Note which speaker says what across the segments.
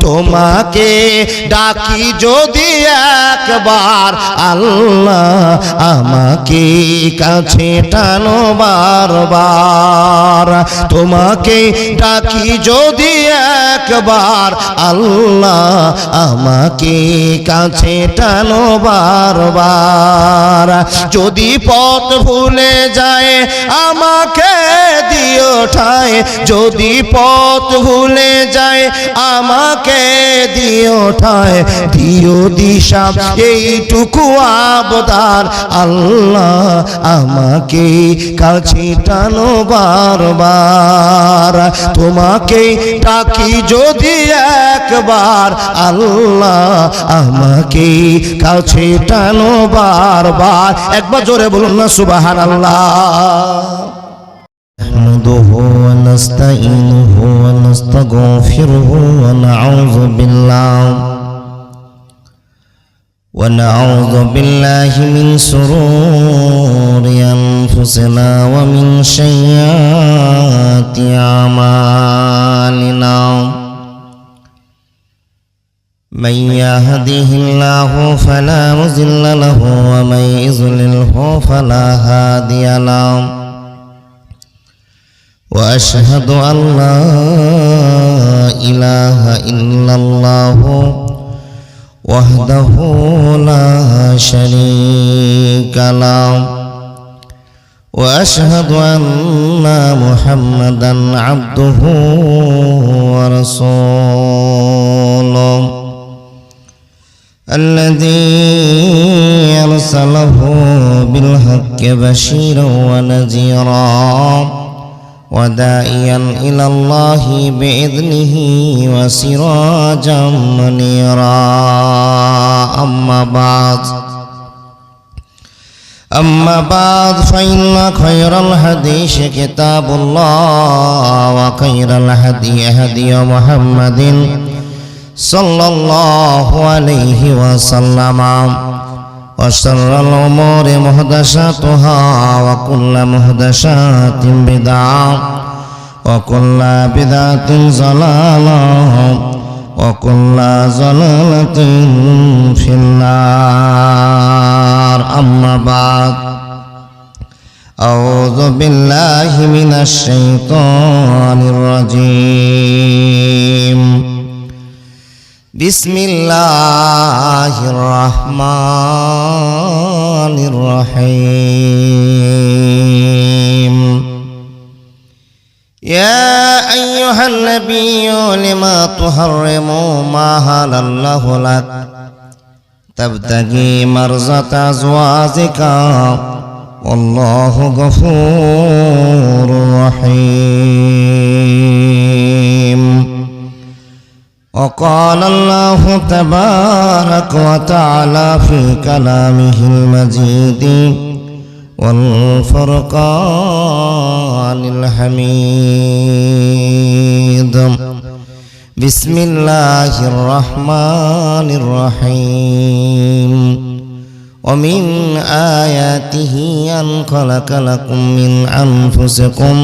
Speaker 1: তোমাকে ডাকি যদি একবার আল্লাহ আমাকে কাছে টানো বারবার তোমাকে ডাকি যদি একবার আল্লাহ আমাকে কাছে টানো বারবার যদি পথ ভুলে যায় আমাকে দিও ঠায় যদি পথ ভুলে যায় আমাকে দিও ঠায় দিও দিশা এইটুকু আবদার আল্লাহ আমাকে কাছে টানো বারবার তোমাকে ডাকি যদি একবার আল্লাহ আমাকে কাছে টানো বারবার একবার জোরে বলুন না সুবহানাল্লাহ نحمده ونستعينه ونستغفره ونعوذ بالله من شرور أنفسنا ومن سيئات أعمالنا من يهده الله فلا مضل له ومن يضلله فلا هادي له وأشهد أن لا إله إلا الله وحده لا شريك له وأشهد أن محمدا عبده ورسوله الذي أرسله بالحق بشيرا ونذيرا وداعيا إلى الله بإذنه وسراجا منيرا أما بعد فإن خير الحديث كتاب الله وخير الهدي هدي محمد صلى الله عليه وسلم وشر الأمور محدثاتها وكل محدثات بدعة وكل بدعة ضلالة وكل ضلالة في النار أما بعد أعوذ بالله من الشيطان الرجيم بسم الله الرحمن الرحيم يا أيها النبي لما تحرم ما حل الله لك تبتغي مرضات أزواجك والله غفور رحيم وقال الله تبارك وتعالى في كلامه المجيد والفرقان الحميد بسم الله الرحمن الرحيم ومن آياته أن خلق لكم من أنفسكم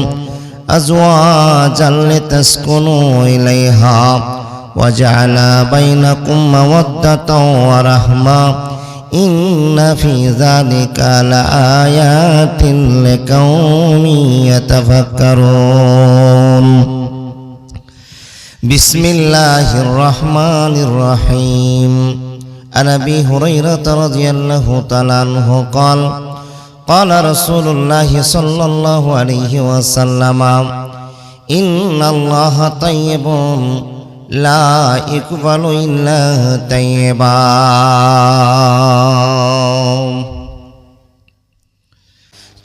Speaker 1: أزواجا لتسكنوا إليها وجعل بينكم مودة ورحمة إن في ذلك لآيات لقوم يتفكرون بسم الله الرحمن الرحيم عن أبي هريرة رضي الله تعالى عنه قال قال رسول الله صلى الله عليه وسلم إن الله طيب لا يقبل إلا طيبا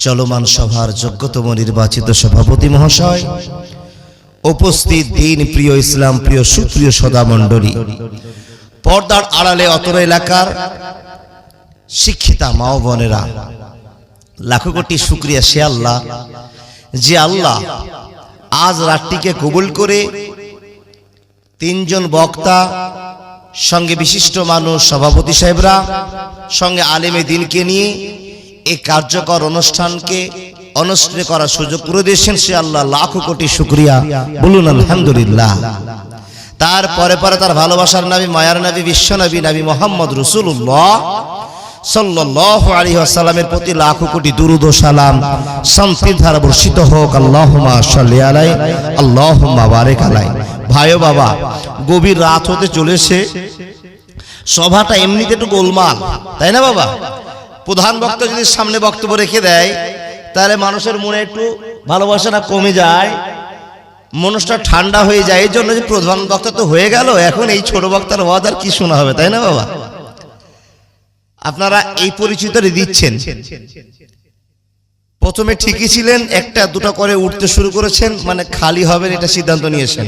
Speaker 1: চলমান সভার যোগ্যতম নির্বাচিত সভাপতি মহাশয়, উপস্থিত দিন প্রিয় ইসলাম প্রিয় সুপ্রিয় সদা মণ্ডলী, পর্দার আড়ালে অতর এলাকার শিক্ষিতা মা ও বোনেরা, লাখো কোটি শুকরিয়া সে আল্লাহ যে আল্লাহ আজ রাতটিকে কবুল করে তিনজন বক্তা সঙ্গে বিশিষ্ট মানুষ সভাপতি সাহেবরা সঙ্গে আলেমে দিনকে নিয়ে এই কার্যকর অনুষ্ঠানকে অনুষ্ঠিত করার সুযোগ করে দিয়েছেন। সে আল্লাহ লাখো কোটি শুকরিয়া, বলুন আলহামদুলিল্লাহ। তারপরে পরে তার ভালোবাসার নবী, মায়ার নবী, বিশ্ব নবী, নবী মুহাম্মদ রাসূলুল্লাহ সাল্লাল্লাহু আলাইহি ওয়াসাল্লামের প্রতি লাখো কোটি দুরূদ ও সালাম শান্তির ধারা বর্ষিত হোক। আল্লাহুম্মা সাল্লি আলাইহি আল্লাহুম্মা বারিক আলাইহি। ভাই ও বাবা, গভীর রাত হতে চলেছে, সভাটা এমনিতে একটু গোলমাল, তাই না বাবা? প্রধান বক্তা যদি সামনে বক্তব্য রেখে দেয় তাহলে মানুষের মনে একটু ভালোবাসাটা কমে যায়, মনটা ঠান্ডা হয়ে যায়। এই জন্য যে প্রধান বক্তা তো হয়ে গেল, এখন এই ছোট বক্তার ওয়াজ আর কি শোনা হবে, তাই না বাবা? আপনারা এই পরিচিতটা দিচ্ছেন, প্রথমে ঠিকই ছিলেন, একটা দুটো করে উঠতে শুরু করেছেন, মানে খালি হবেন এটা সিদ্ধান্ত নিয়েছেন।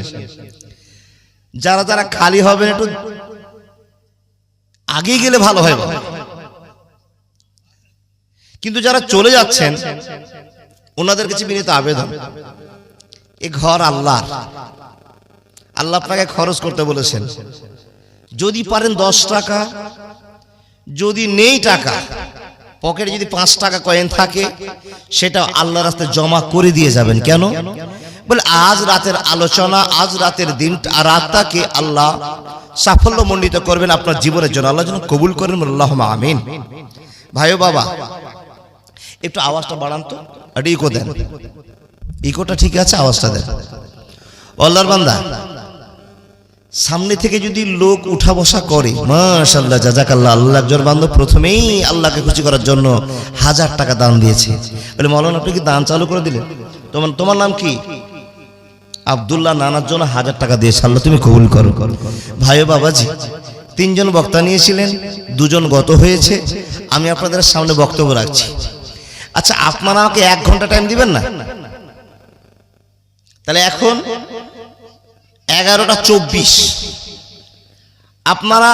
Speaker 1: যারা যারা খালি হবেন একটু আগে গেলে ভালো হয় বাবা। কিন্তু যারা চলে যাচ্ছেন ওনাদের কাছে বিনীত আবেদন, এই ঘর আল্লাহর, আল্লাহ আপনাকে খরচ করতে বলেছেন। যদি পারেন 10 টাকা, যদি নেই টাকা, পকেটে যদি 5 টাকা কয়েন থাকে, সেটা আল্লাহর রাস্তায় জমা করে দিয়ে যাবেন। কেন বলে, আজ রাতের আলোচনা, আজ রাতের দিন, রাতটাকে আল্লাহ সাফল্য মণ্ডিত করবেন আপনার জীবনের জন্য, আল্লাহ যেন কবুল করেন, আল্লাহুম্মা আমিন। ভাই ও বাবা, একটু আওয়াজটা বাড়ান তো, একটু ইকো দেন, ইকোটা ঠিক আছে, আওয়াজটা দেন। আল্লাহর বান্দা, সামনে থেকে যদি লোক উঠা বসা করে, মাশাআল্লাহ, জাযাকাল্লাহ, আল্লাহ একজন বান্দা প্রথমেই আল্লাহকে খুশি করার জন্য 1000 টাকা দান দিয়েছে। বলে, মাওলানা আপনি কি দান চালু করে দিলেন? তোমার নাম কি? আব্দুল্লাহ, নানার জন্য 1000 টাকা দিয়েছে, আল্লাহ তুমি কবুল করো। ভাই ও বাবাজি, 3 জন বক্তা নিয়েছিলেন, 2 জন গত হয়েছে, আমি আপনাদের সামনে বক্তব্য রাখছি। আচ্ছা, আপনারা আমাকে 1 ঘন্টা টাইম দিবেন না? তাহলে এখন 11:24, আপনারা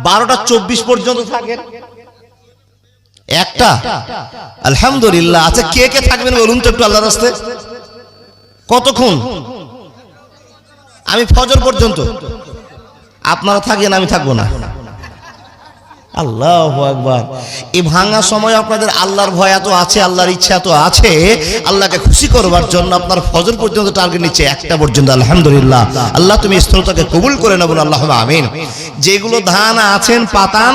Speaker 1: 12:24 পর্যন্ত থাকেন। একটা আলহামদুলিল্লাহ। আচ্ছা, কে কে থাকবেন বলুন তো একটু আল্লাহর রাস্তায়? কতক্ষণ? আমি ফজর পর্যন্ত। আপনারা থাকেন, আমি থাকবো না। আল্লাহু আকবার। এই ভাঙা সময় আপনাদের আল্লাহর ভয় এত আছে, আল্লাহর ইচ্ছা এত আছে, আল্লাহকে খুশি করবার জন্য আপনার ফজর পর্যন্ত টার্গেট নিচ্ছে, 1টা পর্যন্ত। আলহামদুলিল্লাহ, আল্লাহ তুমি স্থলটাকে কবুল করে নেবেন, আল্লাহুম্মা আমিন। যেগুলো ধান আছেন পাতান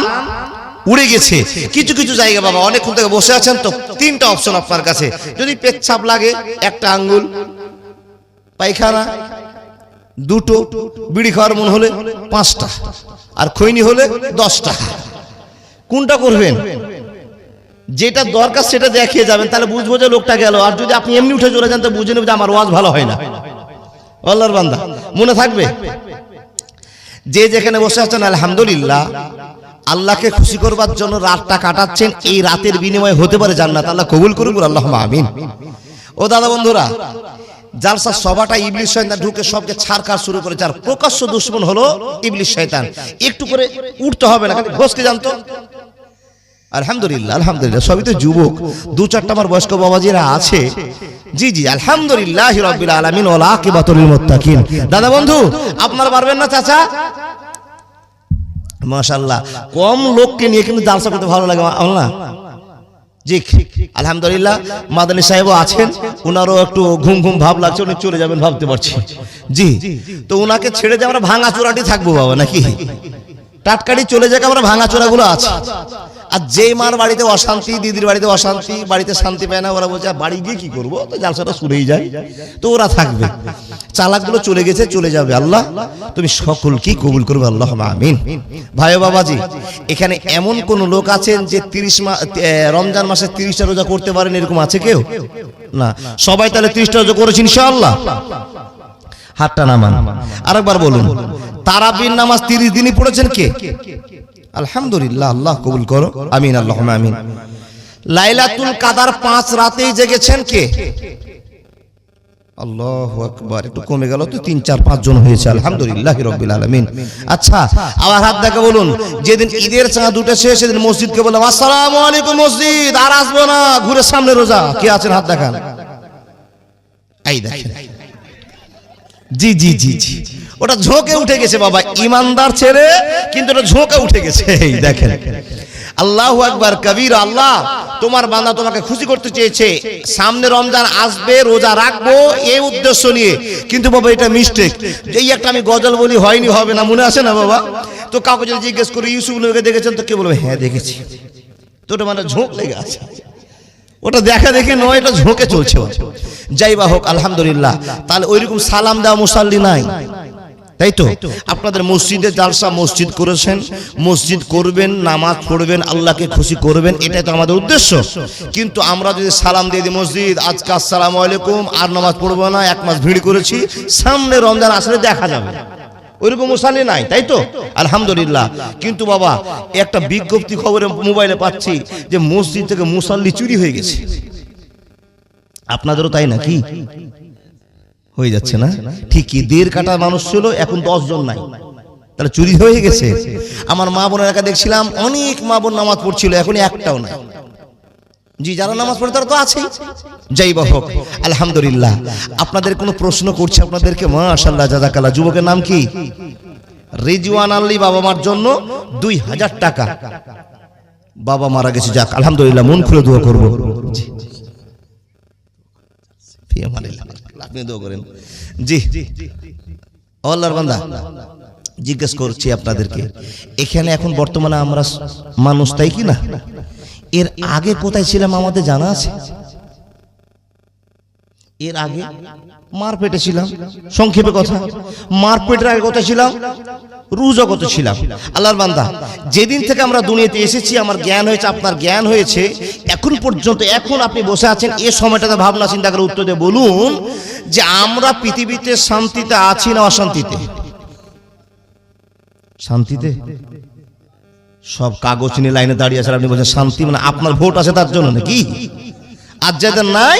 Speaker 1: উড়ে গেছে, কিছু কিছু জায়গা বাবা অনেকক্ষণ থেকে বসে আছেন, তো 3টা অপশন আপনার কাছে। যদি পেচ্ছাপ লাগে 1টা আঙ্গুল, পায়খানা 2টো, বিড়ি খাওয়ার মন হলে 5টা, আর খৈনি হলে 10টা। কোনটা করবেন? যেটা দরকার সেটা দেখিয়ে যাবেন, তাহলে বুঝবো যে লোকটা গেল। আর যদি আপনি এমনি উঠে চলে যান তো বুঝে নেবেন যে আমার ওয়াজ ভালো হয় না। আল্লাহর বান্দা, মনে থাকবে যে যেখানে বসে আছেন, আলহামদুলিল্লাহ, আল্লাহকে খুশি করবার জন্য রাতটা কাটাচ্ছেন, এই রাতের বিনিময়ে হতে পারে জান্নাত। আল্লাহ কবুল করুন, আল্লাহুম্মা আমিন। ও দাদা বন্ধুরা, জালসা সভাটা ইবলিস শয়তান ঢুকে সবকে ছাড়কার শুরু করেছে, আর প্রকাশ্য দুশমন হলো ইবলিস শয়তান। একটু করে উঠতে হবে না, খালি ঘষতে জানতো। আলহামদুলিল্লাহ, আলহামদুলিল্লাহ, সবই তো যুবক, 2-4টা আমার বয়স্ক বাবাজিরা আছে। জি জি, আলহামদুলিল্লাহি রাব্বিল আলামিন ওয়াল আকিবাতুল লিল মুত্তাকিন। দাদা বন্ধু, আপনারা পারবেন না চাচা? মাশাআল্লাহ, কম লোককে নিয়ে কিন্তু জালসা করতে ভালো লাগে না? জি আলহামদুলিল্লাহ, মাদানী সাহেবও আছেন, উনারও একটু ঘুম ঘুম ভাব লাগছে, উনি চলে যাবেন ভাবতে পারছি। জি, তো উনাকে ছেড়ে যে আমরা ভাঙা চূড়াটি থাকবো বাবা, নাকি টাটকাটি চলে যাক, আমরা ভাঙা চূড়াগুলো আছে। আর যেই মার বাড়িতে অশান্তি, দিদির বাড়িতে অশান্তি, বাড়িতে শান্তি পায় না, ওরা বলছে বাড়ি গিয়ে কি করবো, তো জালসাটা শুনেই যায়, তো ওরা থাকবে। চালাকগুলো চলে গেছে, চলে যাবে। আল্লাহ তুমি সকলকে কবুল করবে, আল্লাহুম্মা আমিন। ভাই ও বাবাজি, এখানে এমন কোন লোক আছেন যে রমজান মাসে 30টা রোজা করতে পারেন, এরকম আছে কেউ? না, সবাই তাহলে 30টা রোজা করেছি ইনশাআল্লাহ? হাতটা নামান, আরেকবার বলুন। তারাবির নামাজ 30 দিনই পড়েছেন কে? আলহামদুলিল্লাহ, আল্লাহ কবুল করো, আমিন, আল্লাহুম্মা আমিন। লাইলাতুল কাদার 5 রাতেই জেগেছেন কে? আল্লাহু আকবার, একটু কমে গেল তো, 3, 4, 5 জন হয়েছে, আলহামদুলিল্লাহি রাব্বিল আলামিন। আচ্ছা, আবার হাত দেখে বলুন, যেদিন ঈদের চাঁদ উঠেছে সেদিন মসজিদকে বললাম আসসালামু আলাইকুম মসজিদ, আর আসবো না, ঘুরে সামনে রোজা। কে আছেন হাত দেখান? এই দেখেন, জি জি জি জি, ওটা ঝোঁকে উঠে গেছে বাবা, ইমানদার ছেড়ে, কিন্তু ওটা ঝোঁকে উঠে গেছে। এই দেখেন, আল্লাহু আকবার কবীরা। আল্লাহ তোমার বান্দা তোমাকে খুশি করতে চেয়েছে, সামনে রমজান আসবে, রোজা রাখবো এই উদ্দেশ্য নিয়ে, কিন্তু বাবা এটা মিস্টেক। এই একটা আমি গজল বলি, হয়নি হবে না, মনে আছে না বাবা? তো কাউকে যদি জিজ্ঞেস করি ইউসুফ নবীকে দেখেছেন, তো কে বলবে হ্যাঁ দেখেছি। তো ওটা মানে ঝোঁক লেগে আছে, ওটা দেখা দেখে নয়, এটা ঝোঁকে চলছে। যাই বা হোক, আলহামদুলিল্লাহ। তাহলে ওইরকম সালাম দেওয়া মুসাল্লি নাই, তাই তো? আপনাদের মসজিদে জালসা মসজিদ করেছেন, মসজিদ করবেন, নামাজ পড়বেন, আল্লাহকে খুশি করবেন, এটাই তো আমাদের উদ্দেশ্য। কিন্তু আমরা যদি সালাম দিয়ে দিই মসজিদ, আজকে আসসালামু আলাইকুম, আর নামাজ পড়বো না, 1 মাস ভিড় করেছি, সামনে রমজান আসলে দেখা যাবে, ওইরকম মুসাল্লি নাই, তাই তো? আলহামদুলিল্লাহ। কিন্তু বাবা একটা বিজ্ঞপ্তি খবরে মোবাইলে পাচ্ছি যে মসজিদ থেকে মুসাল্লি চুরি হয়ে গেছে। আপনাদেরও তাই নাকি হয়ে যাচ্ছে না? ঠিকই, 1.5 কাটা মানুষ ছিল, এখন 10 জন নাই, তাহলে চুরি হয়ে গেছে। আমার মা বোনের একা দেখছিলাম, অনেক মা বোন নামাজ পড়ছিল, এখন একটাও নাই। জি, যারা নামাজ পড়ে তারা তো আছেই। যাই বা হোক, আলহামদুলিল্লাহ। আপনাদের কোনো প্রশ্ন করছে আপনাদেরকে? মাশাআল্লাহ, জাযাকাল্লাহ। যুবকের নাম কি? রিজওয়ান আলী। বাবা মার জন্য 2000 টাকা। বাবা মারা গেছে, যাক আলহামদুলিল্লাহ, মন খুলে দোয়া করব। আপনি দোয়া করেন। জি, আল্লাহর বান্দা, জিজ্ঞেস করছি আপনাদেরকে, এখানে এখন বর্তমানে আমরা মানুষ, তাই কি না? এর আগে কোথায় ছিলাম আমাদের জানা আছে? এর আগে মারপেটে ছিলাম, সংক্ষেপে কথা, মারপেটের আগে কোথায় ছিলাম? রুজগত ছিলাম। আল্লাহর বান্দা, যেদিন থেকে আমরা দুনিয়াতে এসেছি, আমার জ্ঞান হয়েছে, আপনার জ্ঞান হয়েছে, এখন পর্যন্ত, এখন আপনি বসে আছেন, এই সময়টাতে ভাবনা চিন্তা করে উত্তর দিয়ে বলুন যে আমরা পৃথিবীতে শান্তিতে আছি না অশান্তিতে? শান্তিতে। সব কাগজ নিয়ে লাইনে দাঁড়িয়ে আছে, আপনি বলছেন শান্তি, মানে আপনার ভোট আছে তার জন্য নাকি? আর যাদের নাই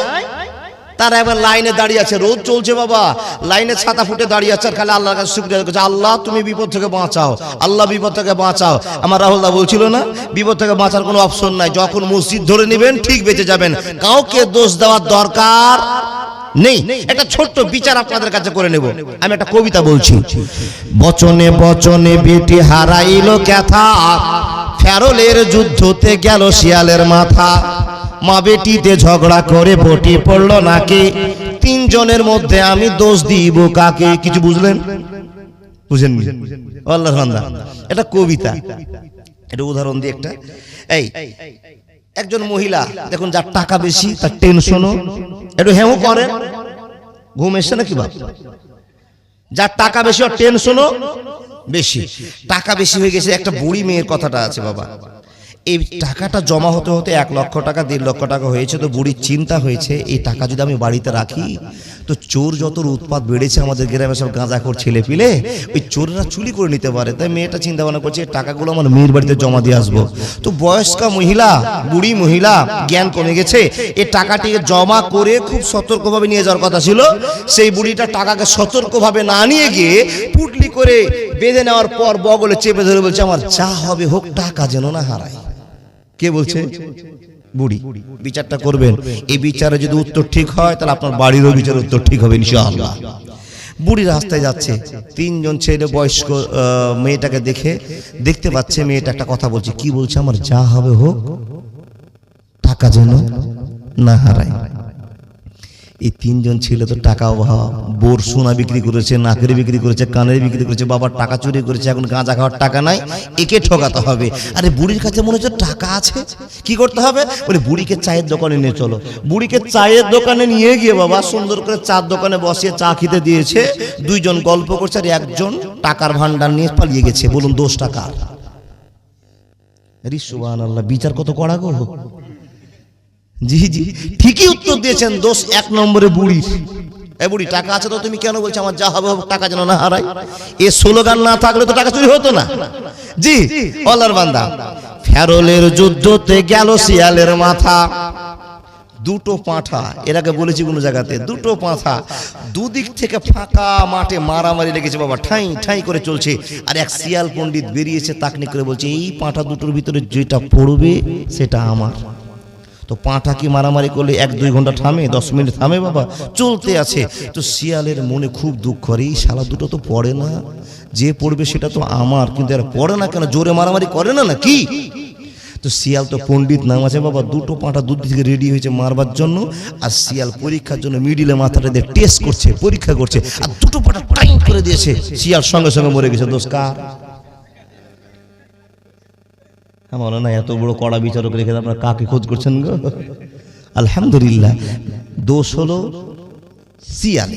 Speaker 1: তারা এবার লাইনে দাঁড়িয়ে আছে, রোদ চলছে বাবা, লাইনে ছাতা ফুটে দাঁড়িয়ে আছে, আর খালি আল্লাহর কাছে শুকরিয়া করছে, আল্লাহ তুমি বিপদ থেকে বাঁচাও, আল্লাহ বিপদ থেকে বাঁচাও। আমার রাহুল দা বলছিল না, বিপদ থেকে বাঁচার কোনো অপশন নাই, যখন মসজিদ ধরে নেবেন ঠিক বেঁচে যাবেন, কাউকে দোষ দেওয়ার দরকার নেই। একটা ছোট্ট বিচার আপনাদের কাছে করে নেব। আমি একটা কবিতা বলছি। বচনে বচনে বেটি হারাইলো ক্যাথা, ফেরলের যুদ্ধতে গেল শিয়ালের মাথা, মা বেটিতে ঝগড়া করে বটি পড়লো নাকে, 3 জনের মধ্যে আমি দোষ দিব কাকে? কিছু বুঝলেন? বুঝেননি? আল্লাহর বান্দা, এটা কবিতা, এটা উদাহরণ দিয়ে একটা। এই একজন মহিলা দেখুন, যার টাকা বেশি, তার টেনশনও একটু হেও করে, ঘুম এসছে নাকি বাপ? যার টাকা বেশি আর টেনশনও বেশি, টাকা বেশি হয়ে গেছে। একটা বুড়ি মেয়ের কথাটা আছে বাবা, এই টাকাটা জমা হতে হতে 1 লক্ষ টাকা 1.5 লক্ষ টাকা হয়েছে। তো বুড়ির চিন্তা হয়েছে, এই টাকা যদি আমি বাড়িতে রাখি, তো চোর যত উৎপাত বেড়েছে আমাদের গ্রামে, সব গাঁজাখোর ছেলে পিলে, ওই চোররা চুরি করে নিতে পারে। তাই মেয়েটা চিন্তা ভাবনা করছে, এই টাকাগুলো আমার মেয়ের বাড়িতে জমা দিয়ে আসবো। তো বয়স্কা মহিলা, বুড়ি মহিলা, জ্ঞান কমে গেছে, এই টাকাটিকে জমা করে খুব সতর্কভাবে নিয়ে যাওয়ার কথা ছিল। সেই বুড়িটা টাকাকে সতর্কভাবে না নিয়ে গিয়ে পুটলি করে বেঁধে নেওয়ার পর বগলে চেপে ধরে বলছে, আমার যা হবে হোক, টাকা যেন না হারায়। কে বলছে? বুড়ি। বিচারটা করবেন, এই বিচারে যদি উত্তর ঠিক হয়, তাহলে আপনার বাড়িরও বিচারের উত্তর ঠিক হবে ইনশাআল্লাহ। বুড়ি রাস্তায় যাচ্ছে, 3 জন ছেলে বয়স্ক মেয়েটাকে দেখতে পাচ্ছে, মেয়েটা একটা কথা বলছে। কি বলছে? আমার যা হবে হোক, টাকা যেন না হারায়। এই 3 জন ছেলে তো টাকা অভাব, বোর সোনা বিক্রি করেছে, নাকের বিক্রি করেছে, কানের বিক্রি করেছে, বাবার টাকা চুরি করেছে, এখন গাঁজা খাওয়ার টাকা নাই, একে ঠকাতে হবে। আরে বুড়ির কাছে মনে হচ্ছে টাকা আছে, কি করতে হবে? বলে বুড়িকে চায়ের দোকানে নিয়ে চলো। বুড়িকে চায়ের দোকানে নিয়ে গিয়ে বাবা সুন্দর করে চার দোকানে বসিয়ে চা খেতে দিয়েছে। 2 জন গল্প করছে, আর একজন টাকার ভান্ডার নিয়ে পালিয়ে গেছে। বলুন দোষ টাকার? আরে সুবহানাল্লাহ, বিচার কত কড়া গো। জি জি, ঠিকই উত্তর দিয়েছেন, দোষ 1 নম্বরে বুড়ির। এই বুড়ি, টাকা আছে তো তুমি কেন বলছো আমার যা হবে টাকা যেন না হারায়? এই স্লোগান না থাকলে তো টাকা চুরি হতো না। জি, আল্লাহর বান্দা, ফেরলের যুদ্ধতে গেল শিয়ালের মাথা, 2টো পাঁঠা, এর আগে বলেছি কোন জায়গাতে, 2টো পাঁঠা, দুদিক থেকে ফাঁকা মাঠে মারামারি লেগেছে বাবা, ঠাই ঠাই করে চলছে। আর এক শিয়াল পণ্ডিত বেরিয়েছে, তাকনিক করে বলছে, এই পাঁঠা 2টোর ভিতরে যেটা পড়বে সেটা আমার। তো পাঁঠা কি মারামারি করলে 1-2 ঘন্টা থামে? 10 মিনিট থামে বাবা? চলতে আছে। তো শিয়ালের মনে খুব দুঃখ, করে এই শালা 2টো তো পড়ে না, যে পড়বে সেটা তো আমার, কিন্তু এরা পড়ে না কেন? জোরে মারামারি করে না নাকি? তো শিয়াল তো পণ্ডিত নাম আছে বাবা, দুটো পাঁটা দুধ থেকে রেডি হয়েছে মারবার জন্য, আর শিয়াল পরীক্ষার জন্য মিডিলে মাথাটা দিয়ে টেস্ট করছে, পরীক্ষা করছে, আর দুটো পাঁটা টাইম করে দিয়েছে, শিয়াল সঙ্গে সঙ্গে মরে গেছে। দোষ কার? আমার না এত বড় কড়া বিচারক রেখে আপনারা কাকে খোঁজ করছেন গো? আলহামদুলিল্লাহ, দোষ হলো শিয়াল।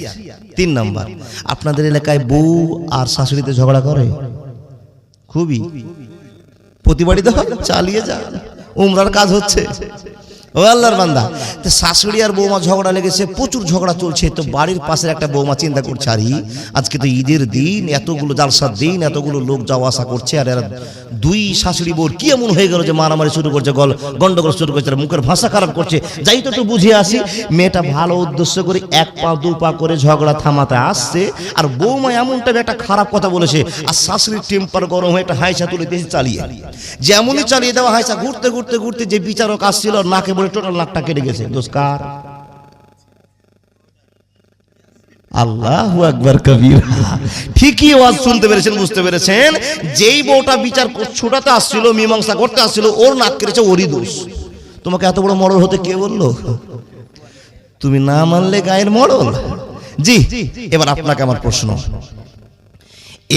Speaker 1: 3 নাম্বার, আপনাদের এলাকায় বউ আর শাশুড়িতে ঝগড়া করে? খুবই। প্রতিবারই তো চালিয়ে যান, উমরার কাজ হচ্ছে। ও আল্লাহর বান্দা, তো শাশুড়ি আর বৌমা ঝগড়া লেগেছে, প্রচুর ঝগড়া চলছে। তো বাড়ির পাশের একটা বৌমা চিন্তা করছে, আরে আজকে তো ঈদের দিন, এতগুলো জালসার দিন, এতগুলো লোক যাওয়া আসা করছে, আর এরা দুই শাশুড়ি বউর কি এমন হয়ে গেল যে মারামারি শুরু করছে, গন্ডগোল শুরু করছে, মুখের ভাষা খারাপ করছে। যাই তো একটু বুঝে আসি। মেয়েটা ভালো উদ্দেশ্য করে 1 পা 2 পা করে ঝগড়া থামাতে আসছে, আর বৌমা এমনটা একটা খারাপ কথা বলেছে, আর শাশুড়ির টেম্পার গরম হয়ে একটা হাইসা তুলে দিয়েছে চালিয়ে। যেমনই চালিয়ে দেওয়া হাইসা, ঘুরতে ঘুরতে ঘুরতে যে বিচারক আসছিল নাকে বলে টোটাল নাকটা কেটে গেছে। দোষ কার? আল্লাহু আকবার কবীর। ঠিকই ওয়াজ শুনতে পেরেছেন, বুঝতে পেরেছেন। যেই বউটা বিচার ছোটাতে আসছিল, মীমাংসা করতে আসছিল, ওর নাক কেটেছে, ওরই দোষ। তোমাকে এত বড় মরল হতে কে বললো? তুমি না মানলে গায়ের মরল। জি, এবার আপনাকে আমার প্রশ্ন,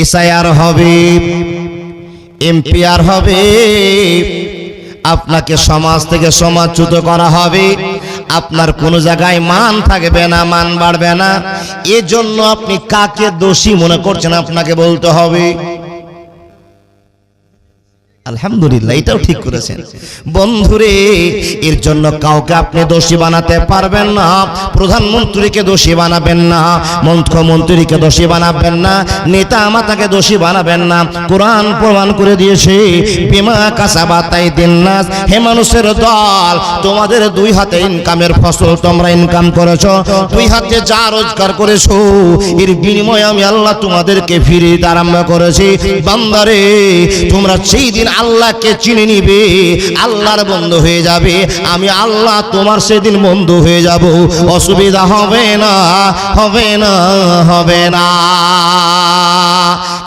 Speaker 1: এসআইআর হবে, এমপিআর হবে, আপনাকে সমাজ থেকে সমাজচ্যুত করা হবে, আপনার কোনো জায়গায় মান থাকবে না, মান বাড়বে না। এজন্য আপনি কাকে দোষী মনে করছেন আপনাকে বলতে হবে। আলহামদুলিল্লাহ, এটাও ঠিক করেছেন বন্ধুরে। এর জন্য কাউকে আপনি দোষী বানাতে পারবেন না। প্রধানমন্ত্রীকে দোষী বানাবেন না, মুখ্যমন্ত্রীকে দোষী বানাবেন না, নেতা মাতাকে দোষী বানাবেন না। কোরআন প্রমাণ করে দিয়েছে, বিমা কাসাবাত আইদিন নাস, হে মানুষের দল, তোমাদের 2 হাতে ইনকামের ফসল তোমরা ইনকাম করেছো, 2 হাতে যা রোজগার করেছো, এর বিনিময়ে আমি আল্লাহ তোমাদেরকে ফিরিয়ে দিতে আরম্ভ করেছি। বান্দারে, তোমরা সেই দিন আল্লাহকে চিনে নিবে, আল্লাহর বন্ধু হয়ে যাবে, আমি আল্লাহ তোমার সেদিন বন্ধু হয়ে যাব। অসুবিধা হবে না, হবে না, হবে না।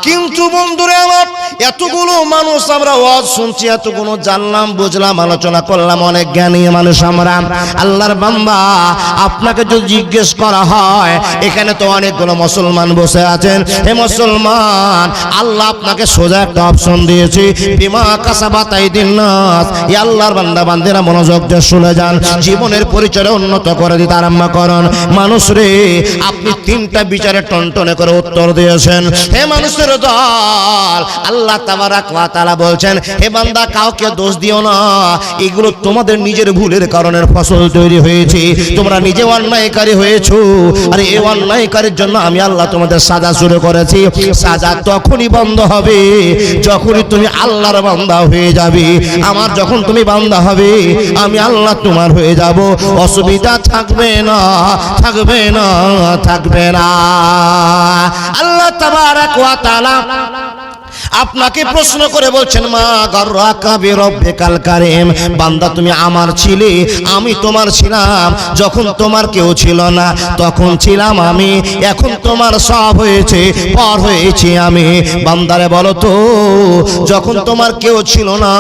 Speaker 1: কিন্তু বন্ধুরা আমার, এতগুলো মানুষ আমরা ওয়াজ শুনছি, এতগুলো জানলাম, বুঝলাম, আলোচনা করলাম, অনেক জ্ঞানী মানুষ আমরা। আল্লাহর বান্দা, আপনাকে যদি জিজ্ঞেস করা হয়, এখানে তো অনেকগুলো মুসলমান বসে আছেন, হে মুসলমান, আল্লাহ আপনাকে সোজা একটা অপশন দিয়েছে, বিমা কাসাবাত আইদিন নাস। এই আল্লাহর বান্দা বান্দিরা মনোযোগ দিয়ে শুনে যান, জীবনের পরিচয় উন্নত করে দিতে আরম্ভ করুন। মানুষ রে, আপনি 3টা বিচারে টনটনে করে উত্তর দিয়েছেন। হে মানুষের দল, আল্লাহ তাবারাক ওয়া তাআলা বলছেন, হে বান্দা, কাউকে দোষ দিও না, এগুলো তোমাদের নিজের ভুলের কারণে ফসল তৈরি হয়েছে, তোমরা নিজে অন্যায়কারী হয়েছো, আর এই অন্যায়কারীর জন্য আমি আল্লাহ তোমাদের সাজা শুরু করেছি। সাজা তখনই বন্ধ হবে যখনই তুমি আল্লাহর বান্দা হয়ে যাবে। আমার যখন তুমি বান্দা হবে, আমি আল্লাহ তোমার হয়ে যাব, অসুবিধা থাকবে না, থাকবে না, থাকবে না। আল্লাহ তাবারাক ওয়া তাআলা আপনাকে প্রশ্ন করে বলছেন, মা গাররাকা বিরব্বিকাল কারীম, বান্দা তুমি আমার ছিলে, আমি তোমার ছিলাম, যখন তোমার কেউ ছিল না তখন ছিলাম আমি, এখন তোমার সব হয়েছে, পর হয়েছি আমি। বান্দারে বলো তো, যখন তোমার কেউ ছিল না,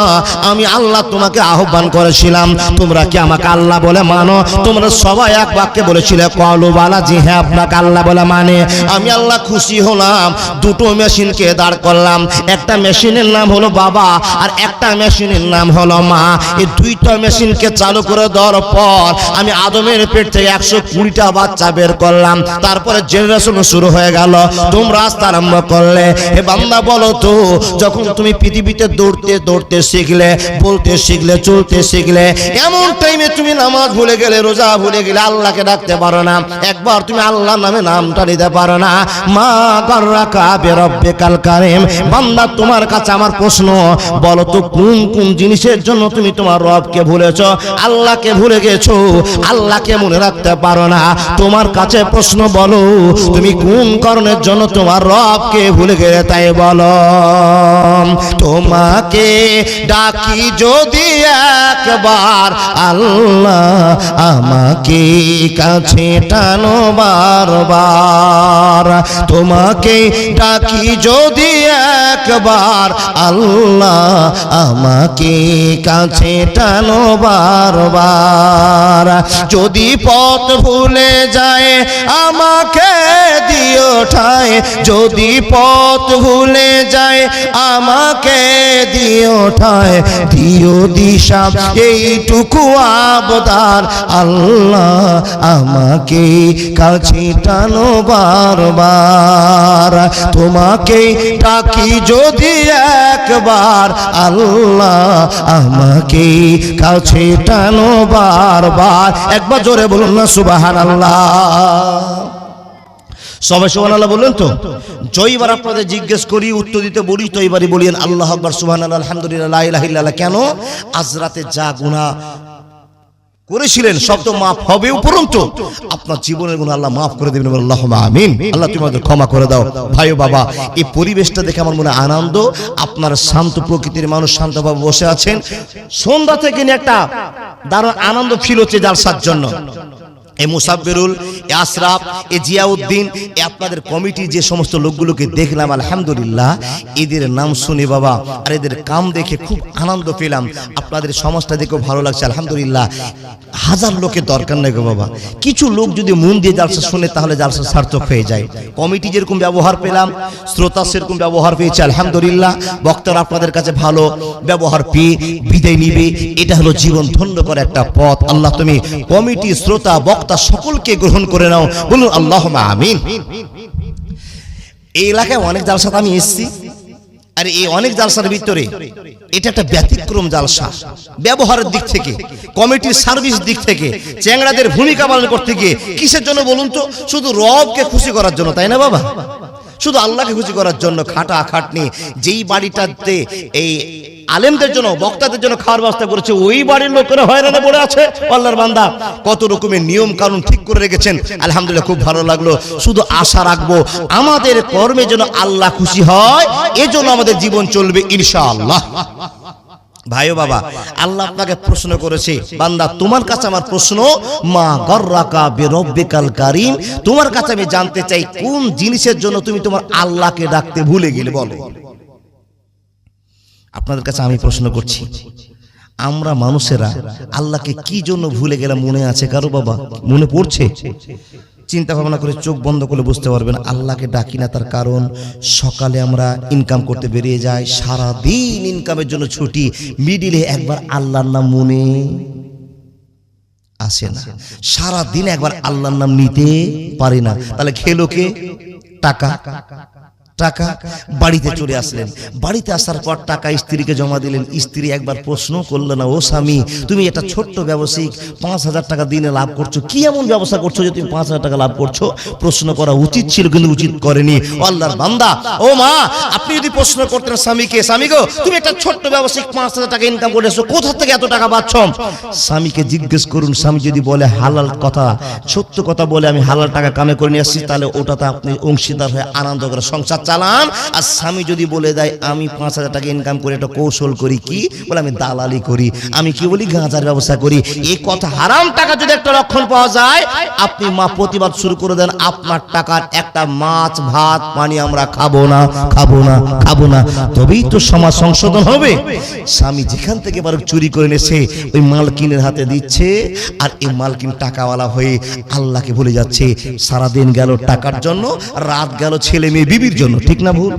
Speaker 1: আমি আল্লাহ তোমাকে আহ্বান করেছিলাম, তোমরা কি আমাকে আল্লাহ বলে মানো? তোমরা সবাই এক বাক্যে বলেছিলে কওলু বালা, জি হ্যাঁ, আপনাকে আল্লাহ বলে মানে। আমি আল্লাহ খুশি হলাম, 2টো মেশিনকে দাঁড় করলাম, একটা মেশিনের নাম হলো বাবা, আর একটা মেশিনের নাম হলো মা। এই 2টা মেশিনকে চালু করে দেওয়ার পর আমি আদমের পেট থেকে 120টা বাচ্চা বের করলাম। তারপরে জেনারেশন শুরু হয়ে গেল, তোমরা রাস্তা আরম্ভ করলে। হে বান্দা বলো তো, যখন তুমি পৃথিবীতে দৌড়তে দৌড়তে শিখলে, বলতে শিখলে, চলতে শিখলে, এমন টাইমে তুমি নামাজ ভুলে গেলে, রোজা ভুলে গেলে, আল্লাহকে ডাকতে পারো না, একবার তুমি আল্লাহর নামে নামটা নিতে পারো না। মা গাররাকা বিরব্বিকাল কারীম, বান্দা তোমার কাছে আমার প্রশ্ন, বলো তো কোন কোন জিনিসের জন্য তুমি তোমার রবকে ভুলেছো, আল্লাহকে ভুলে গেছো, আল্লাহকে মনে রাখতে পারো না। তোমার কাছে প্রশ্ন, বলো তুমি কোন কারণের জন্য তোমার রবকে ভুলে গেলে, তাই বলো। তোমাকে ডাকি যদি একবার, আল্লাহ আমাকে কাছে টানো বারবার। তোমাকে ডাকি যদি একবার আল্লাহ আমাকে কাছে টানো বারবার। যদি পথ ভুলে যায় আমাকে দিও ঠায়, যদি পথ ভুলে যায় আমাকে দিও ঠায়, দিও দিশা এইটুকু আবদার আল্লাহ আমাকে কাছে টানো বারবার। তোমাকে ডাকি যদি একবার আল্লাহ আমাকে কাছে টানো বারবার। একবার জোরে বলুন না সুবহানাল্লাহ। সবাই সুবহানাল্লাহ বললেন তো? জয়বার আপনাদের জিজ্ঞেস করি, উত্তর দিতে বলি তো এবারই বলিয়েন আল্লাহু আকবার, সুবহানাল্লাহ, আলহামদুলিল্লাহ, লা ইলাহা ইল্লাল্লাহ। কেন? আজ রাতে যা গুনাহ করেছিলেন সব তো মাফ হবে, উপরন্তু আপনার জীবনের গুনাহ আল্লাহ মাফ করে দেবেন। আল্লাহুম্মা আমিন। আল্লাহ তুমি আমাদের ক্ষমা করে দাও। ভাই ও বাবা, এই পরিবেশটা দেখে আমার মনে আনন্দ। আপনার শান্ত প্রকৃতির মানুষ, শান্তভাবে বসে আছেন। সন্ধ্যা থেকে নিয়ে একটা দারুণ আনন্দ ফিল হচ্ছে জালসার জন্য। এই মুসাব্বিরুল, আশরাফ, এ জিয়াউদ্দিন, এ আপনাদের কমিটির যে সমস্ত লোকগুলোকে দেখলাম আলহামদুলিল্লাহ, এদের নাম শুনে বাবা আর এদের কাম দেখে খুব আনন্দ পেলাম। আপনাদের সমাজটা দেখেও ভালো লাগছে আলহামদুলিল্লাহ। হাজার লোকের দরকার নেই গো বাবা, কিছু লোক যদি মন দিয়ে জালসা শুনে তাহলে জালসা সার্থক হয়ে যায়। কমিটি যেরকম ব্যবহার পেলাম, শ্রোতা সেরকম ব্যবহার পেয়েছে আলহামদুলিল্লাহ। বক্তারা আপনাদের কাছে ভালো ব্যবহার পেয়ে বিদায় নিবে, এটা হলো জীবন ধন্য করা একটা পথ। আল্লাহ তুমি কমিটি, শ্রোতা, বক্তা সকলকে গ্রহণ করে নাও, বলুন আল্লাহুম্মা আমিন। এই এলাকায় অনেক জালসাতে আমি এসেছি, আর এই অনেক জালসার ভিতরে এটা একটা ব্যতিক্রম জালসা। ব্যবহারের দিক থেকে, কমিটির সার্ভিস দিক থেকে, চ্যাংড়াদের ভূমিকা পালন করতে গিয়ে কিসের জন্য বলুন তো? শুধু রবকে খুশি করার জন্য, তাই না বাবা? শুধু আল্লাহকে খুশি করার জন্য খাটা খাটনি। যেই বাড়িটাতে এই আলেমদের জন্য, বক্তাদের জন্য খাওয়ার ব্যবস্থা করেছে, ওই বাড়ির লোকেরা হয়রানে পড়ে আছে। আল্লাহর বান্দা কত রকমের নিয়ম কানুন ঠিক করে রেখেছেন আলহামদুলিল্লাহ, খুব ভালো লাগলো। শুধু আশা রাখবো আমাদের কর্মে যেন আল্লাহ খুশি হয়, এজন্য আমাদের জীবন চলবে ইনশাআল্লাহ। ভাই ও বাবা, আল্লাহ আপনাকে প্রশ্ন করেছে, বান্দা তোমার কাছে আমার প্রশ্ন, মা গররাকা বিরব্বিকাল কারীম, তোমার কাছে আমি জানতে চাই কোন জিনিসের জন্য তুমি তোমার আল্লাহকে ডাকতে ভুলে গেলে, বলো। আপনাদের কাছে আমি প্রশ্ন করছি, আমরা মানুষেরা আল্লাহকে কি জন্য ভুলে গেলাম মনে আছে কারো বাবা? মনে পড়ছে? চিন্তা ভাবনা করে চোখ বন্ধ করে বুঝতে পারবেন আল্লাহকে ডাকি না। তার কারণ সকালে আমরা ইনকাম করতে বেরিয়ে যাই, সারা দিন ইনকামের জন্য ছুটি, মিডিলে একবার আল্লাহর নাম মনে আসে না, সারা দিন একবার আল্লাহর নাম নিতে পারি না। তাহলে খেলো কে? টাকা। টাকা বাড়িতে চলে আসলেন, বাড়িতে আসার পর টাকা স্ত্রীকে জমা দিলেন। স্ত্রী একবার প্রশ্ন করলো না, ও স্বামী তুমি একটা ছোট্ট ব্যবসায়িক 5,000 টাকা দিনে লাভ করছো, কি এমন ব্যবসা করছো যে তুমি 5,000 টাকা লাভ করছো? প্রশ্ন করা উচিত ছিল, কিন্তু উচিত করেনি। আল্লাহর বান্দা, ও মা, আপনি যদি প্রশ্ন করতেন স্বামীকে, স্বামী গো তুমি একটা ছোট্ট ব্যবসায়িক 5,000 টাকা ইনকাম করে এসো, কোথা থেকে এত টাকা পাচ্ছ? স্বামীকে জিজ্ঞেস করুন, স্বামী যদি বলে হালাল কথা, সত্য কথা বলে আমি হালাল টাকা কামে করে নিয়ে আসছি, তাহলে ওটাতে আপনি অংশীদার হয়ে আনন্দ করে সংসার চালান। আর স্বামী যদি বলে দেয় আমি 5,000 টাকা ইনকাম করে একটা কৌশল করি, কি বলে? আমি দালালি করি, আমি কি বলি গাঁজার ব্যবসা করি। এই কথা, হারাম টাকা যদি একটা লক্ষণ পাওয়া যায়, আপনি মা প্রতিবাদ শুরু করে দেন, আপনার টাকার একটা মাছ ভাত পানি আমরা খাবো না, খাবো না, খাবো না, তবেই তো সমাজ সংশোধন হবে। স্বামী যেখান থেকে বারো চুরি করে এনেছে ওই মালকিনের হাতে দিচ্ছে, আর এই মালকিন টাকাওয়ালা হয়ে আল্লাহকে ভুলে যাচ্ছে। সারাদিন গেল টাকার জন্য, রাত গেল ছেলে মেয়ে বিবির জন্য, ঠিক না ভুল?